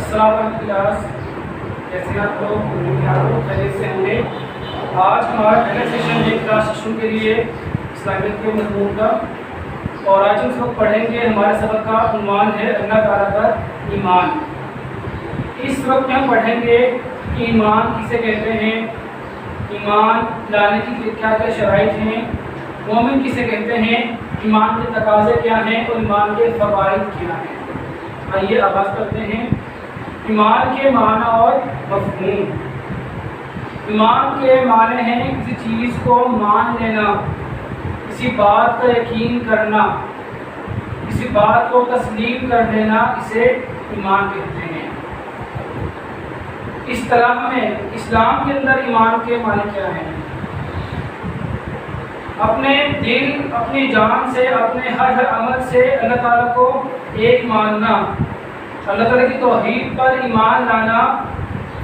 السلام علیکم کلاس، کیسے ہیں آپ لوگ؟ خیریت سے ہوں گے۔ آج ہمارا پہلا سیشن ہے کلاس سیشن کے لیے اسلامیت کے مضمون کا، اور آج ہم سبق پڑھیں گے۔ ہمارے سبق کا عنوان ہے اللہ تعالیٰ کا ایمان۔ اس سبق میں ہم پڑھیں گے کہ ایمان کسے کہتے ہیں، ایمان لانے کی کیا کیا شرائط ہیں، مومن کسے کہتے ہیں، ایمان کے تقاضے کیا ہیں اور ایمان کے فوائد کیا ہیں۔ آئیے آغاز کرتے ہیں۔ ایمان کے معنی اور مفہوم۔ ایمان کے معنی ہیں کسی چیز کو مان لینا، کسی بات کا یقین کرنا، کسی بات کو تسلیم کر لینا، اسے ایمان کہتے ہیں۔ اس طرح میں اسلام کے اندر ایمان کے معنی کیا ہیں؟ اپنے دل، اپنی جان سے، اپنے ہر عمل سے اللہ تعالیٰ کو ایک ماننا، اللہ تعالیٰ کی توحید پر ایمان لانا،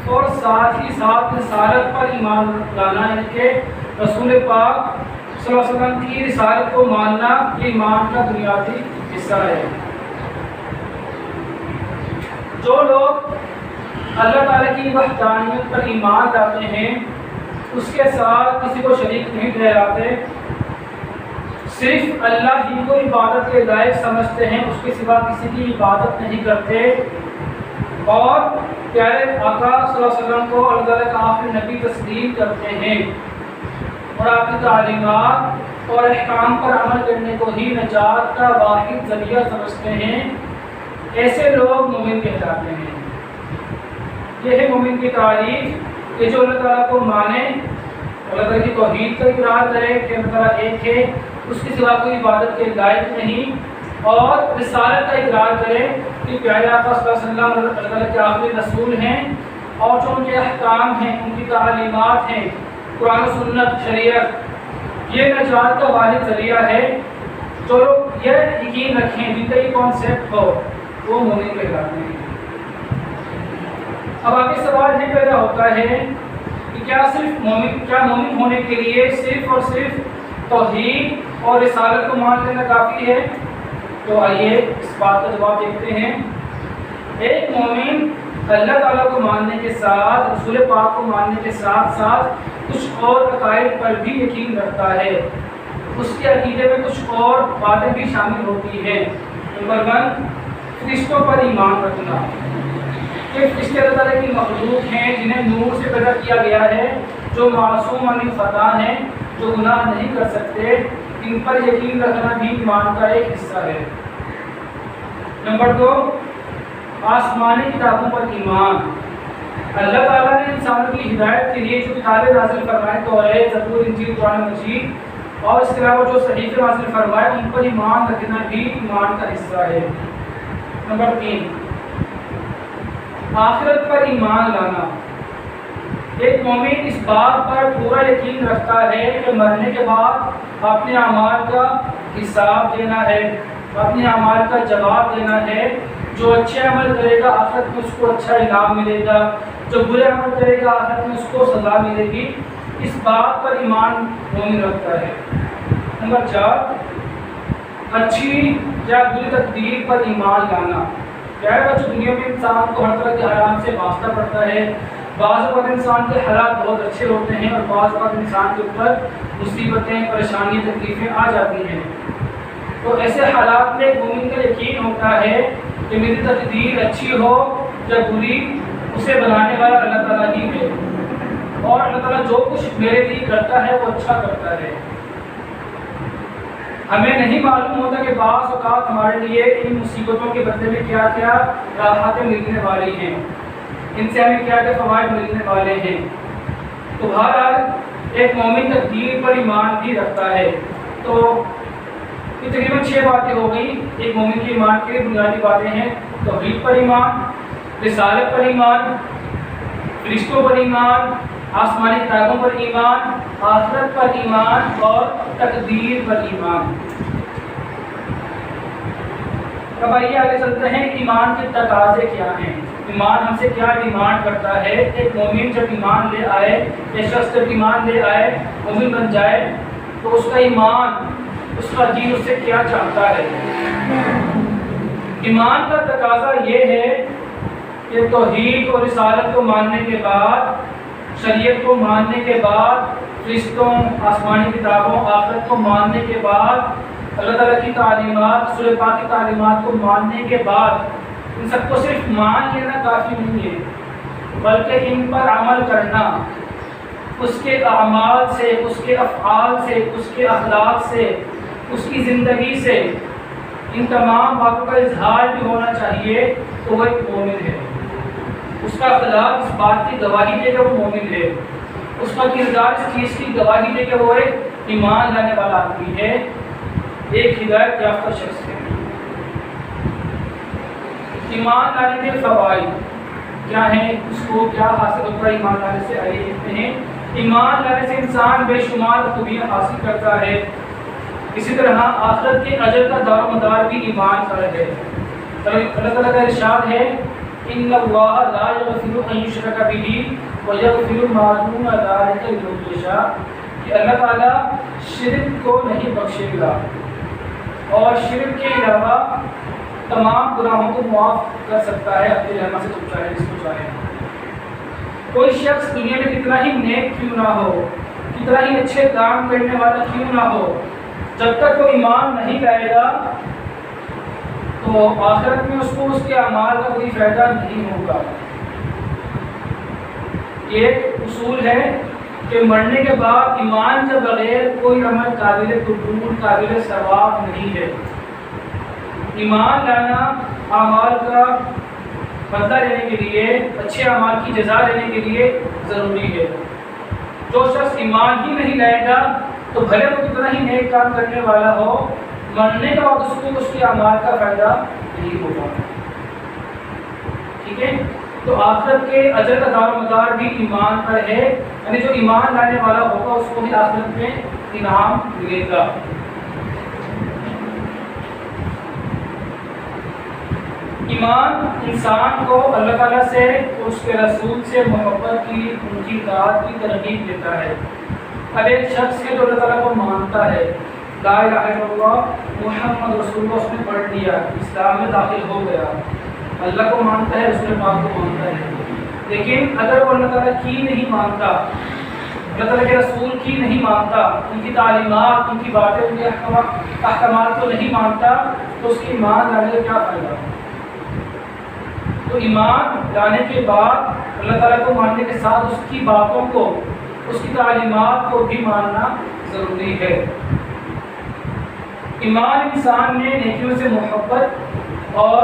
اور ساتھ ہی ساتھ رسالت پر ایمان لانا، یعنی کہ رسول پاک صلی اللہ علیہ وسلم کی رسالت کو ماننا، یہ ایمان کا بنیادی حصہ ہے۔ جو لوگ اللہ تعالیٰ کی وحدانیت پر ایمان لاتے ہیں، اس کے ساتھ کسی کو شریک نہیں ٹھہراتے، صرف اللہ ہی کو عبادت کے لائق سمجھتے ہیں، اس کے سوا کسی کی عبادت نہیں کرتے، اور پیارے آقا صلی اللہ علیہ وسلم کو اللہ تعالیٰ کا آخری نبی تسلیم کرتے ہیں، اور آپ کی تعلیمات اور احکام پر عمل کرنے کو ہی نجات کا واحد ذریعہ سمجھتے ہیں، ایسے لوگ مومن کہلاتے ہیں۔ یہ ہے مومن کی تعریف کہ جو اللہ تعالیٰ کو مانے، اللہ تعالیٰ کی توحید کا اقرار کرے کہ اللہ تعالیٰ ایک ہے، اس کے سوا کوئی عبادت کے لائق نہیں، اور رسالت کا اقرار کرے کہ پیارے آقا صلی اللہ علیہ وسلم اللہ تعالیٰ کے آخری رسول ہیں، اور جو ان کے احکام ہیں، ان کی تعلیمات ہیں، قرآن و سنت، شریعت، یہ نجات کا واحد ذریعہ ہے۔ جو لوگ یہ یقین رکھیں، جن کا یہ کانسیپٹ ہو، وہ مومن کہلاتے ہیں۔ اب آگے سوال یہ پیدا ہوتا ہے کہ کیا مومن ہونے کے لیے صرف اور صرف توحید اور رسالت کو مان لینا کافی ہے؟ تو آئیے اس بات کا جواب دیکھتے ہیں۔ ایک مومن اللہ تعالیٰ کو ماننے کے ساتھ، رسول پاک کو ماننے کے ساتھ ساتھ کچھ اور عقائد پر بھی یقین رکھتا ہے، اس کے عقیدے میں کچھ اور باتیں بھی شامل ہوتی ہیں۔ نمبر 1، فرشتوں پر ایمان رکھنا کہ فرشتے اللہ تعالیٰ کی مخلوق ہیں، جنہیں نور سے پیدا کیا گیا ہے، جو معصوم عن خطا ہیں، جو گناہ نہیں کر سکتے، ان پر یقین رکھنا بھی ایمان کا ایک حصہ ہے۔ نمبر 2، آسمانی کتابوں پر ایمان۔ اللہ تعالیٰ نے انسانوں کی ہدایت کے لیے جو کتابیں نازل فرمائے، توریت، زبور، انجیل، قرآن مجید، اور اس کے علاوہ جو صحیفے نازل فرمائے، ان پر ایمان رکھنا بھی ایمان کا حصہ ہے۔ نمبر 3، آخرت پر ایمان لانا۔ ایک مومن اس بات پر پورا یقین رکھتا ہے کہ مرنے کے بعد اپنے اعمال کا حساب دینا ہے، اپنے اعمال کا جواب دینا ہے۔ جو اچھے عمل کرے گا آخرت میں اس کو اچھا انعام ملے گا، جو برے عمل کرے گا آخرت میں اس کو سزا ملے گی۔ اس بات پر ایمان مومن رکھتا ہے۔ نمبر 4، اچھی یا بری تقدیر پر ایمان لانا۔ کیا بچوں، دنیا میں انسان کو ہر طرح کے حالات سے واسطہ پڑتا ہے۔ بعض اوقات انسان کے حالات بہت اچھے ہوتے ہیں، اور بعض اوقات انسان کے اوپر مصیبتیں، پریشانیاں، تکلیفیں آ جاتی ہیں۔ تو ایسے حالات میں مومن کا یقین ہوتا ہے کہ میری تقدیر اچھی ہو یا بری، اسے بنانے والا اللہ تعالیٰ ہی ہے، اور اللہ تعالیٰ جو کچھ میرے لیے کرتا ہے وہ اچھا کرتا ہے۔ ہمیں نہیں معلوم ہوتا کہ بعض اوقات ہمارے لیے ان مصیبتوں کے بدلے میں کیا کیا راحتیں ملنے والی ہیں، ان سے ہمیں کیا کیا فوائد ملنے والے ہیں۔ تو بہرحال ایک مومن تقدیر پر ایمان بھی رکھتا ہے۔ تو یہ تقریباً 6 باتیں ہو گئی۔ ایک مومن کے ایمان کے بنیادی باتیں ہیں: توحید پر ایمان، رسالت پر ایمان، فرشتوں پر ایمان، آسمانی کتابوں پر ایمان، آخرت پر ایمان، اور تقدیر پر ایمان۔ اب آئیے آگے چلتے ہیں، ایمان کے تقاضے کیا ہیں، ایمان ہم سے کیا ڈیمانڈ کرتا ہے۔ ایک مومن جب ایمان لے آئے، ایک شخص جب ایمان لے آئے، مومن بن جائے، تو اس کا ایمان، اس کا دین اس سے کیا چاہتا ہے۔ ایمان کا تقاضا یہ ہے کہ کہ توحید اور رسالت کو ماننے کے بعد، شریعت کو ماننے کے بعد، فرشتوں، آسمانی کتابوں، آخرت کو ماننے کے بعد، اللہ تعالیٰ کی تعلیمات، رسول پاک کی تعلیمات کو ماننے کے بعد ان سب کو صرف مان لینا کافی نہیں ہے، بلکہ ان پر عمل کرنا، اس کے اعمال سے، اس کے افعال سے، اس کے اخلاق سے، اس کی زندگی سے ان تمام باتوں کا اظہار بھی ہونا چاہیے، تو وہ ایک مومن ہے۔ اس کا اخلاق اس بات کی گواہی دے کہ وہ مومن ہے، اس کا کردار اس چیز کی گواہی دے کہ وہ ایک ایمان لانے والا آدمی ہے، ایک ہدایت یافتہ شخص ہے۔ ایمان لانے کے فوائد کیا ہیں، اس کو کیا حاصل ہوتا ہے ایمان لانے سے؟ آئیے دیکھتے ہیں۔ ایمان لانے سے انسان بے شمار خوبیاں حاصل کرتا ہے، اسی طرح آخرت کے اجر کا دار و مدار بھی ایمان پر ہے۔ اللہ تعالیٰ کا ارشاد ہے ان اللہ لا یغفر ان یشرک بہ ویغفر ما دون ذلک لمن یشاء، کہ اللہ تعالیٰ شرک کو نہیں بخشے گا اور شرک کے علاوہ تمام گناہوں کو معاف کر سکتا ہے اپنی رحمت سے، جو چاہے جس کو چاہے۔ کوئی شخص دنیا میں کتنا ہی نیک کیوں نہ ہو، کتنا ہی اچھے کام کرنے والا کیوں نہ ہو، جب تک وہ ایمان نہیں لائے گا تو آخرت میں اس کو اس کے اعمال کا کوئی فائدہ نہیں ہوگا۔ ایک اصول ہے کہ مرنے کے بعد ایمان کے بغیر کوئی عمل قابل قبول، قابل ثواب نہیں ہے۔ ایمان لانا اعمال کا بدلہ لینے کے لیے، اچھے اعمال کی جزا لینے کے لیے ضروری ہے۔ جو شخص ایمان ہی نہیں لائے گا تو بھلے وہ کتنا ہی نیک کام کرنے والا ہو، مرنے کا وقت اس کو اس کے اعمال کا فائدہ نہیں ہوگا۔ ٹھیک ہے، تو آخرت کے اجر کا دار و مدار بھی ایمان پر ہے، یعنی جو ایمان لانے والا ہوگا اس کو ہی آخرت میں انعام ملے گا۔ ایمان انسان کو اللہ تعالیٰ سے، اس کے رسول سے محبت کی، ان کی اطاعت کی ترغیب دیتا ہے۔ اب ایک شخص ہے جو اللہ تعالیٰ کو مانتا ہے، لا الہ الا اللہ محمد رسول اللہ اس نے پڑھ لیا، اسلام میں داخل ہو گیا، اللہ کو مانتا ہے، رسول پاک کو مانتا ہے، لیکن اگر وہ اللہ تعالیٰ کی نہیں مانتا، اللہ تعالیٰ کے رسول کی نہیں مانتا، ان کی تعلیمات، ان کی باتیں، ان کے احکامات کو نہیں مانتا، تو اس کی ایمان لانے کا کیا فائدہ؟ تو ایمان لانے کے بعد اللہ تعالیٰ کو ماننے کے ساتھ اس کی باتوں کو، اس کی تعلیمات کو بھی ماننا ضروری ہے۔ ایمان انسان میں نیکیوں سے محبت اور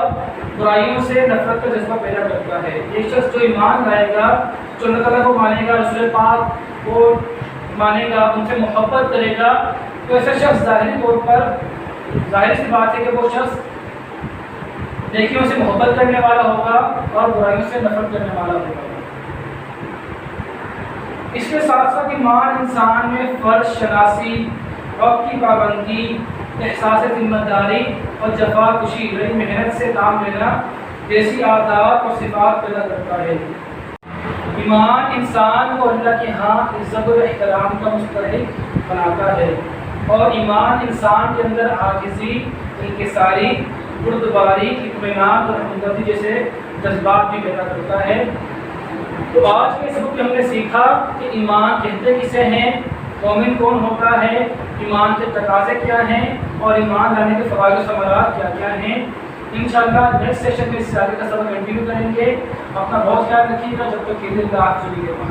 برائیوں سے نفرت کا جذبہ پیدا کرتا ہے۔ ایک شخص جو ایمان لائے گا، جو اللہ تعالیٰ کو مانے گا، رسول پاک کو مانے گا، ان سے محبت کرے گا، تو ایسا شخص ظاہری طور پر، ظاہر سی بات ہے کہ وہ شخص نیکیوں سے محبت کرنے والا ہوگا اور برائیوں سے نفرت کرنے والا ہوگا۔ اس کے ساتھ ساتھ ایمان انسان میں فرض شناسی، وقت کی پابندی، احساس ذمہ داری اور جفا کشی، یعنی محنت سے کام لینا جیسی عادات اور صفات پیدا کرتا ہے۔ ایمان انسان کو اللہ کے ہاں عزت و احترام کا مستحق بناتا ہے، اور ایمان انسان کے اندر عاجزی، انکساری، بردباری، اطمینان اور ہمدردی جیسے جذبات بھی پیدا کرتا ہے۔ تو آج کے سبق میں ہم نے سیکھا کہ ایمان کہتے کسے ہیں، مومن کون ہوتا ہے، ایمان کے تقاضے کیا ہیں، اور ایمان لانے کے فوائد و ثمرات کیا کیا ہیں۔ انشاءاللہ نیکسٹ سیشن میں اس سلسلے کا سبق کنٹینیو کریں گے۔ اپنا بہت خیال رکھیے گا، جب تک کہ اللہ آپ چلیے گا۔